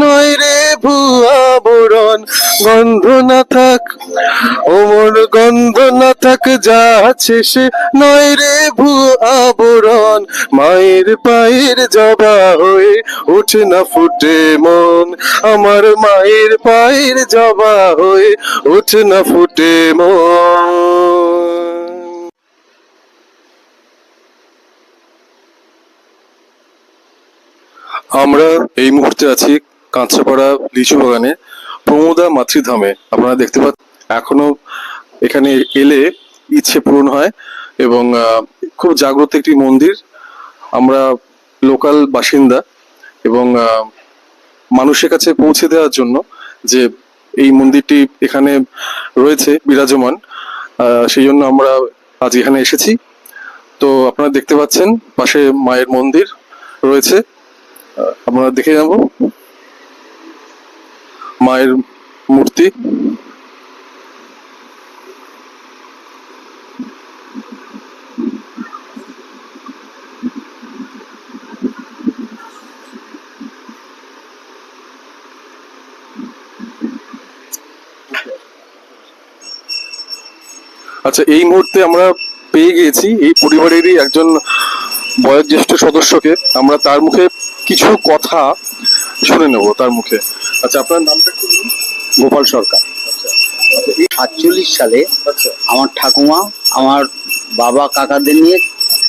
নয় রে ভুয়া বরণ, গন্ধ না থাক ওমর, গন্ধ না থাক যা আছে সে নয় রে ভুয়া বরণ। মায়ের পায়ের জবা হয়ে ওঠে না ফুটে মন, আমার মায়ের পায়ের জবা হয়ে ওঠে না ফুটে মন। আমরা এই মুহূর্তে আছি কাঁচরাপাড়া লিচু বাগানে প্রমোদা মাতৃধামে। আপনারা দেখতে পাচ্ছেন এখনো এখানে এলে ইচ্ছে পূরণ হয় এবং খুব জাগ্রত একটি মন্দির। আমরা লোকাল বাসিন্দা এবং মানুষের কাছে পৌঁছে দেওয়ার জন্য যে এই মন্দিরটি এখানে রয়েছে বিরাজমান, সেই জন্য আমরা আজ এখানে এসেছি। তো আপনারা দেখতে পাচ্ছেন পাশে মায়ের মন্দির রয়েছে, আমরা দেখে যাব মায়ের মূর্তি। আচ্ছা, এই মুহূর্তে আমরা পেয়ে গিয়েছি এই পরিবারেরই একজন বয়োজ্যেষ্ঠ সদস্যকে। আমরা তার মুখে কিছু কথা শুনে নেব তার মুখে। আচ্ছা, আপনার নামটা কি বলুন? গোপাল সরকার। এই 48 সালে আমার ঠাকুমা, আমার বাবা কাকাদের নিয়ে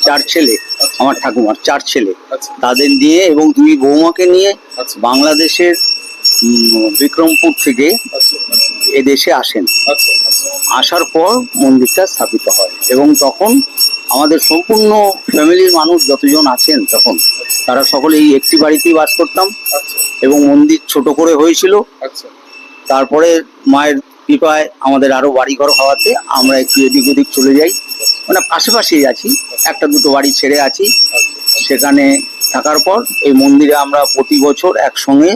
4 ছেলে, আমার ঠাকুমার 4 ছেলে, তাদের নিয়ে এবং 2 বৌমাকে নিয়ে বাংলাদেশের বিক্রমপুর থেকে এদেশে আসেন। আসার পর মন্দিরটা স্থাপিত হয় এবং তখন আমাদের সম্পূর্ণ ফ্যামিলির মানুষ যতজন আছেন তখন তারা সকলে এই একটি বাড়িতেই বাস করতাম এবং মন্দির ছোট করে হয়েছিল। তারপরে মায়ের কৃপায় আমাদের আরো বাড়িঘর হওয়াতে আমরা একটু এদিক ওদিক চলে যাই, মানে পাশাপাশি আছি, 1-2 বাড়ি ছেড়ে আছি। সেখানে থাকার পর এই মন্দিরে আমরা প্রতি বছর একসঙ্গে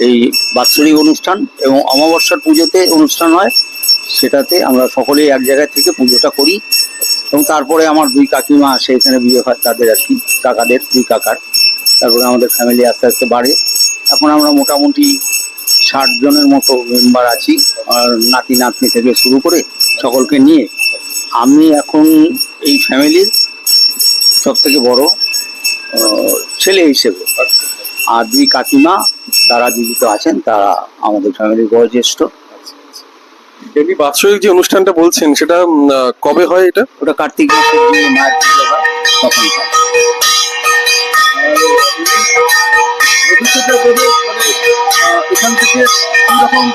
এই বাৎসরিক অনুষ্ঠান এবং অমাবস্যার পুজোতে অনুষ্ঠান হয়, সেটাতে আমরা সকলেই এক জায়গায় থেকে পুজোটা করি। এবং তারপরে আমার 2 কাকিমা আসে এখানে, বিয়ে হয় তাদের আর কি, কাকাদের 2 কাকার। তারপরে আমাদের ফ্যামিলি আস্তে আস্তে বাড়ে। এখন আমরা মোটামুটি 60 জনের মতো মেম্বার আছি, আর নাতি নাতনি থেকে শুরু করে সকলকে নিয়ে। আমি এখন এই ফ্যামিলির সব থেকে বড় ছেলে হিসেবে, আর 2 কাকিমা তারা জীবিত আছেন, তারা আমাদের ফ্যামিলির বয়োজ্যেষ্ঠ। এমনি বাৎসরিক যে অনুষ্ঠানটা বলছেন সেটা কবে হয়? এটা ওটা কার্তিক মাসে যে মায়ের পুজো হয় তখন হয়। এখান থেকে এরকম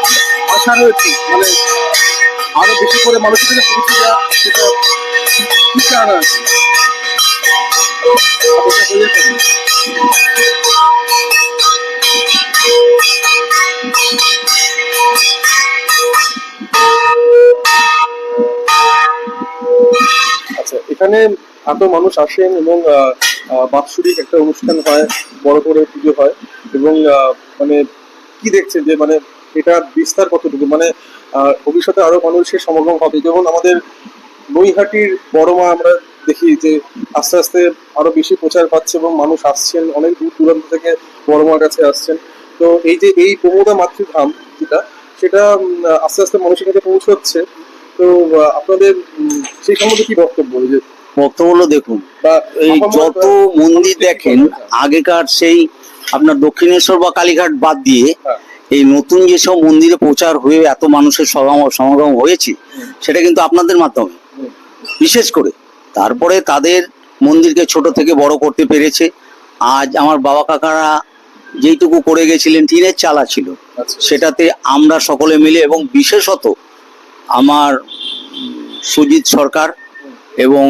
আশা রয়েছে, মানে আরো বেশি করে মানুষের কাছে পৌঁছে দেওয়া, সেটা কি চান আছে? আচ্ছা, এখানে এত মানুষ আসেন এবং বাৎসরিক একটা অনুষ্ঠান হয়, বড় করে পুজো হয় এবং মানে কি দেখছেন যে মানে এটা বিস্তার কতটুকু, মানে ভবিষ্যতে আরো মানুষের সমাগম হবে? যেমন আমাদের নৈহাটির বড় মা আমরা দেখি যে আস্তে আস্তে আরো বেশি প্রচার পাচ্ছে এবং মানুষ আসছেন অনেক দূর দূরান্ত থেকে বড় মার কাছে আসছেন। তো এই যে এই প্রমোদা মাতৃধাম যেটা, সেটা আস্তে আস্তে মানুষের কাছে পৌঁছচ্ছে। তো আপনাদের সেই সম্বন্ধে কি বক্তব্য? যে বক্তব্য হলো, দেখুন, এই যত মন্দির দেখেন আগেকার, সেই আপনার দক্ষিণেশ্বর বা কালীঘাট বাদ দিয়ে এই নতুন যেসব মন্দিরে প্রচার হয়ে এত মানুষের সমাগম হয়েছে, সেটা কিন্তু আপনাদের মাধ্যমে বিশেষ করে। তারপরে তাদের মন্দিরকে ছোট থেকে বড় করতে পেরেছে। আজ আমার বাবা কাকারা যেইটুকু করে গেছিলেন, টিনের চালা ছিল, সেটাতে আমরা সকলে মিলে এবং বিশেষত আমার সুজিত সরকার এবং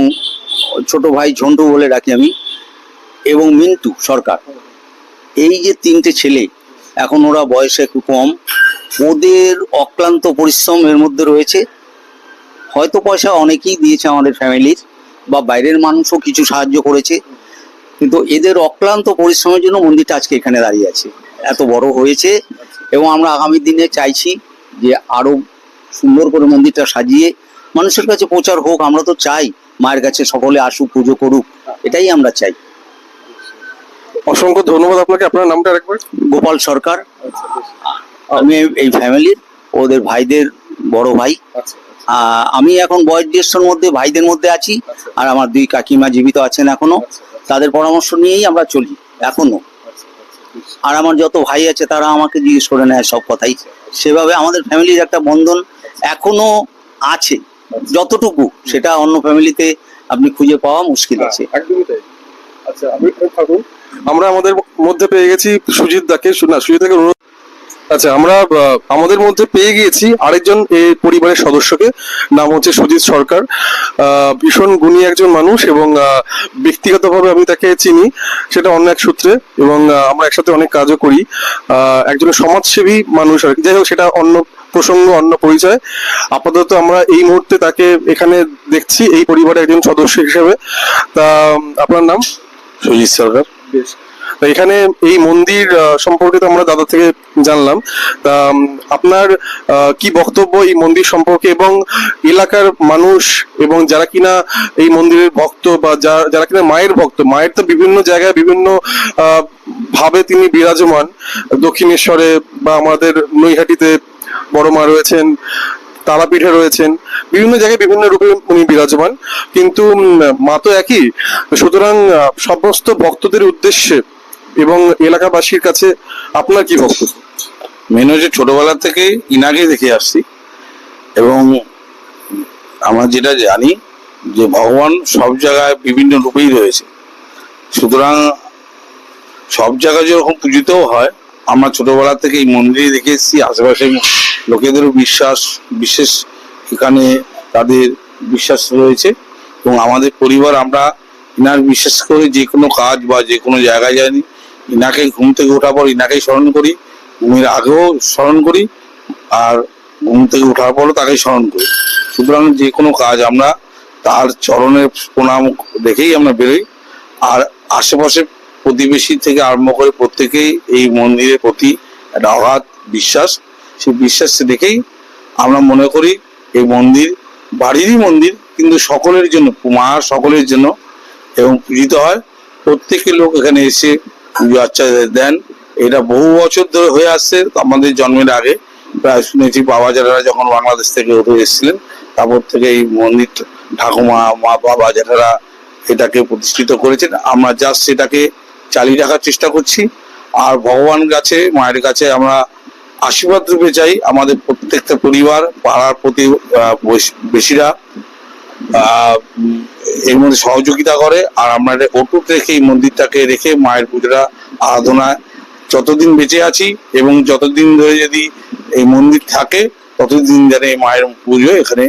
ছোট ভাই ঝন্টু বলে ডাকি আমি, এবং মিন্টু সরকার, এই যে 3টে ছেলে, এখন ওরা বয়সে একটু কম, ওদের অক্লান্ত পরিশ্রম এর মধ্যে রয়েছে। হয়তো পয়সা অনেকেই দিয়েছে আমাদের ফ্যামিলির, বা বাইরের মানুষও কিছু সাহায্য করেছে, কিন্তু এদের অক্লান্ত পরিশ্রমের জন্য মন্দিরটা আজকে এখানে দাঁড়িয়ে আছে, এত বড় হয়েছে। এবং আমরা আগামী দিনে চাইছি যে আরো সুন্দর করে মন্দিরটা সাজিয়ে মানুষের কাছে প্রচার হোক। আমরা তো চাই মায়ের কাছে সকলে আসুক, পুজো করুক, এটাই আমরা চাই। অসংখ্য ধন্যবাদ আপনাকে। আপনার নামটা আরেকবার। গোপাল সরকার। আমি এই ফ্যামিলির ওদের ভাইদের বড় ভাই। আমি এখন বয়স জ্যেষ্ঠর মধ্যে ভাইদের মধ্যে আছি, আর আমার দুই কাকিমা জীবিত আছেন এখনো। তাদের পরামর্শ নিয়েই আমরা চলি এখনো। আর আমার যত ভাই আছে তারা আমাকে জিজ্ঞেস করে নেয় সব কথাই। সেভাবে আমাদের ফ্যামিলির একটা বন্ধন এখনো আছে, যতটুকু সেটা অন্য ফ্যামিলিতে আপনি খুঁজে পাওয়া মুশকিল আছে। একদমই তাই। আচ্ছা, আমি থাকুন। আমরা আমাদের মধ্যে পেয়ে গেছি সুজিত দাকে। সুজিত দাকে অনুরোধ। আচ্ছা, আমরা আমাদের মধ্যে পেয়ে গিয়েছি আরেকজন এই পরিবারের সদস্যকে। নাম হচ্ছে সুজিত সরকার। ভীষণ গুণী একজন মানুষ, এবং ব্যক্তিগতভাবে আমি তাকে চিনি সেটা অন্য এক সূত্রে, এবং আমরা একসাথে অনেক কাজও করি। একজন সমাজসেবী মানুষ আর কি। যাই হোক, সেটা অন্য প্রসঙ্গ, অন্য পরিচয়। আপাতত আমরা এই মুহূর্তে তাকে এখানে দেখছি এই পরিবারের একজন সদস্য হিসেবে। তা আপনার নাম? সুজিত সরকার। বেশ। তা এখানে এই মন্দির সম্পর্কে তো আমরা দাদা থেকে জানলাম। তা আপনার কি বক্তব্য এই মন্দির সম্পর্কে, এবং এলাকার মানুষ এবং যারা কিনা এই মন্দিরের ভক্ত, বা যারা কিনা মায়ের ভক্ত, মায়ের তো বিভিন্ন জায়গায় বিভিন্ন ভাবে তিনি বিরাজমান। দক্ষিণেশ্বরে বা আমাদের নৈহাটিতে বড় মা রয়েছেন, তারাপীঠে রয়েছেন, বিভিন্ন জায়গায় বিভিন্ন রূপে উনি বিরাজমান, কিন্তু মা তো একই। সুতরাং সমস্ত ভক্তদের উদ্দেশ্যে এবং এলাকাবাসীর কাছে আপনার কি বক্তব্য? মেন হচ্ছে ছোটবেলা থেকে ইনাকে দেখে আসছি, এবং আমরা যেটা জানি যে ভগবান সব জায়গায় বিভিন্ন রূপেই রয়েছে। সুতরাং সব জায়গায় যেরকম পূজিতও হয়, আমরা ছোটবেলা থেকে এই মন্দিরে দেখে এসেছি। আশেপাশে লোকেদেরও বিশেষ এখানে তাদের বিশ্বাস রয়েছে, এবং আমাদের পরিবার আমরা ইনার বিশ্বাস করে যে কোনো কাজ বা যে কোনো জায়গায় যাইনি, ইনাকে ঘুম থেকে ওঠার পর ইনাকেই স্মরণ করি, ঘুমের আগেও স্মরণ করি, আর ঘুম থেকে ওঠার পরও তাকেই স্মরণ করি। সুতরাং যে কোনো কাজ আমরা তার চরণের প্রণাম দেখেই আমরা বেরোই। আর আশেপাশে প্রতিবেশী থেকে আরম্ভ করে প্রত্যেকেই এই মন্দিরের প্রতি একটা অগাধ বিশ্বাস। সেই বিশ্বাস দেখেই আমরা মনে করি এই মন্দির বাড়িরই মন্দির, কিন্তু সকলের জন্য, মা সকলের জন্য, এবং পূজিত হয়। প্রত্যেকের লোক এখানে এসে পুজো আর্চা দেন। এটা বহু বছর ধরে হয়ে আসছে। আমাদের জন্মের আগে প্রায় শুনেছি বাবা জেঠারা যখন বাংলাদেশ থেকে উঠে এসেছিলেন, তারপর থেকে এই মন্দির ঠাকুমা, মা, বাবা জেঠারা এটাকে প্রতিষ্ঠিত করেছেন। আমরা জাস্ট সেটাকে চালিয়ে রাখার চেষ্টা করছি। আর ভগবান কাছে, মায়ের কাছে আমরা আশীর্বাদ রূপে চাই আমাদের প্রত্যেকটা পরিবার, পাড়ার প্রতিবেশীরা এর মধ্যে সহযোগিতা করে। আর আমরা অটুট রেখে এই মন্দিরটাকে রেখে মায়ের পুজোটা আরাধনায় যতদিন বেঁচে আছি, এবং যতদিন ধরে যদি এই মন্দির থাকে ততদিন যেন এই মায়ের পুজো এখানে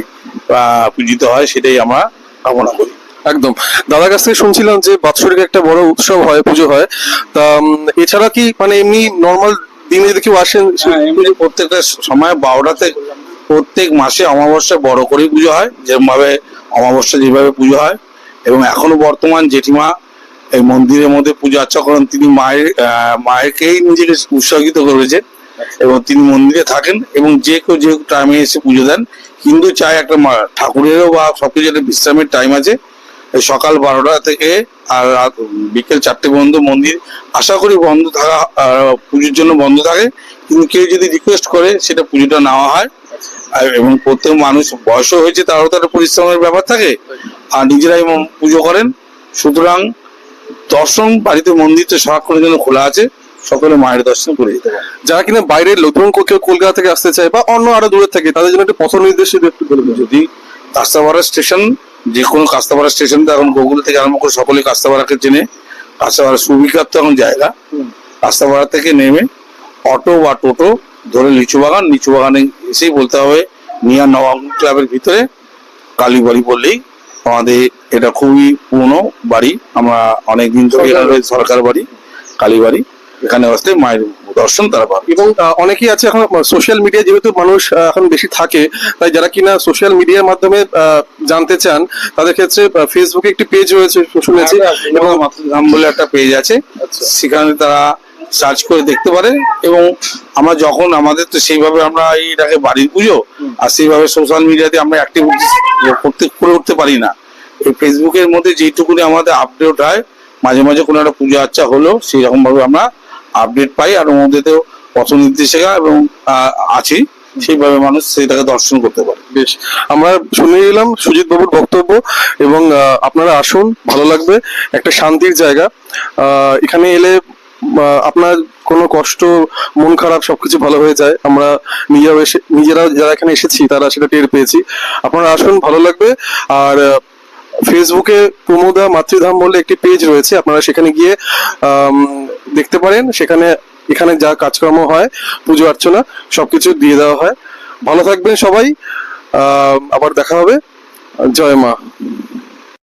পূজিত হয়, সেটাই আমরা কামনা করি। একদম। দাদার কাছ থেকে শুনছিলাম যে বাৎসরিক একটা বড় উৎসব হয়, পুজো হয়। তা এছাড়া কি মানে এমনি নর্মাল দিনে যদি কেউ আসেন? এমনি প্রত্যেকটা সময় 12টাতে প্রত্যেক মাসে অমাবস্যা বড় করে পুজো হয়, যেরকম ভাবে অমাবস্যা যেভাবে পুজো হয়। এবং এখনো বর্তমান জেঠিমা এই মন্দিরের মধ্যে পূজা আর্চা করেন। তিনি মায়েরকেই নিজেকে উৎসর্গিত করেছেন, এবং তিনি মন্দিরে থাকেন, এবং যে কেউ যে টাইমে এসে পুজো দেন। কিন্তু চাই একটা ঠাকুরেরও বা সবকিছু একটা বিশ্রামের টাইম আছে। সকাল 12টা থেকে আর রাত বিকেল 4টে পর্যন্ত মন্দির আশা করি বন্ধ থাকা, পুজোর জন্য বন্ধ থাকে। কিন্তু কেউ যদি রিকোয়েস্ট করে সেটা পুজোটা নেওয়া হয়। এবং প্রত্যেক মানুষ বয়সও হয়েছে, তারও তো একটা পরিশ্রমের ব্যাপার থাকে, আর নিজেরাই পুজো করেন। সুতরাং দর্শন বাড়িতে মন্দির তো সারাক্ষণের জন্য খোলা আছে, সকলে মায়ের দর্শন করে যেতে পারে। যারা কিনা বাইরের লোক, ধরুন কেউ কলকাতা থেকে আসতে চায় বা অন্য আরো দূরে থাকে, তাদের জন্য একটা পথ নির্দেশ একটু বলবেন। যদি কাস্তাপাড়া স্টেশন, যে কোনো কাস্তাপাড়া স্টেশন, তো এখন গুগল থেকে আরম্ভ করে সকলে কাস্তাপাড়াকে চেনে। কাস্তাপাড়া সুবিখ্যাত এখন জায়গা। কাস্তাপাড়া থেকে নেমে অটো বা টোটো ধরে লিচু বাগানে এসেই বলতে হবে মিয়া নবাব ক্লাবের ভিতরে কালীবাড়ি বললেই আমাদের এটা খুবই পুরনো বাড়ি। আমরা অনেকদিন ধরে সরকার বাড়ি, কালীবাড়ি, এখানে আসতে মায়ের দর্শন তারা পাবে। এবং অনেকেই আছে এখন সোশ্যাল মিডিয়া, যেহেতু মানুষ এখন বেশি থাকে, তাই যারা কিনা সোশ্যাল মিডিয়ার মাধ্যমে জানতে চান, তাদের ক্ষেত্রে ফেসবুকে একটি পেজ রয়েছে শুনেছি, এবং মাতৃধাম বলে একটা পেজ আছে, সেখানে তারা সার্চ করে দেখতে পারে। এবং আমরা যখন আমাদের তো সেইভাবে আমরা এটাকে বাড়ির পুজো, আর সেইভাবে সোশ্যাল মিডিয়াতে আমরা অ্যাক্টিভিটিস করে উঠতে পারি না। এই ফেসবুকের মধ্যে যেটুকুনি আমাদের আপডেট হয় মাঝে মাঝে কোনো একটা পূজা আর্চা হলো সেই রকম ভাবে আমরা আপডেট পাই, আর ওর মধ্যে তো পথ নির্দেশিকা এবং আছে, সেইভাবে মানুষ সেটাকে দর্শন করতে পারে। বেশ, আমরা শুনে এলাম সুজিত বাবুর বক্তব্য, এবং আপনারা আসুন, ভালো লাগবে, একটা শান্তির জায়গা। এখানে এলে আপনার কোনো কষ্ট, মন খারাপ সবকিছু ভালো হয়ে যায়। আমরা নিজেরা যারা এখানে এসেছি তারা সেটা টের পেয়েছি। আপনারা আসুন, ভালো লাগবে। আর ফেসবুকে প্রমোদা মাতৃধাম বলে একটি পেজ রয়েছে, আপনারা সেখানে গিয়ে দেখতে পারেন। এখানে যা কাজকর্ম হয়, পুজো অর্চনা সবকিছু দিয়ে দেওয়া হয়। ভালো থাকবেন সবাই, আবার দেখা হবে। জয় মা।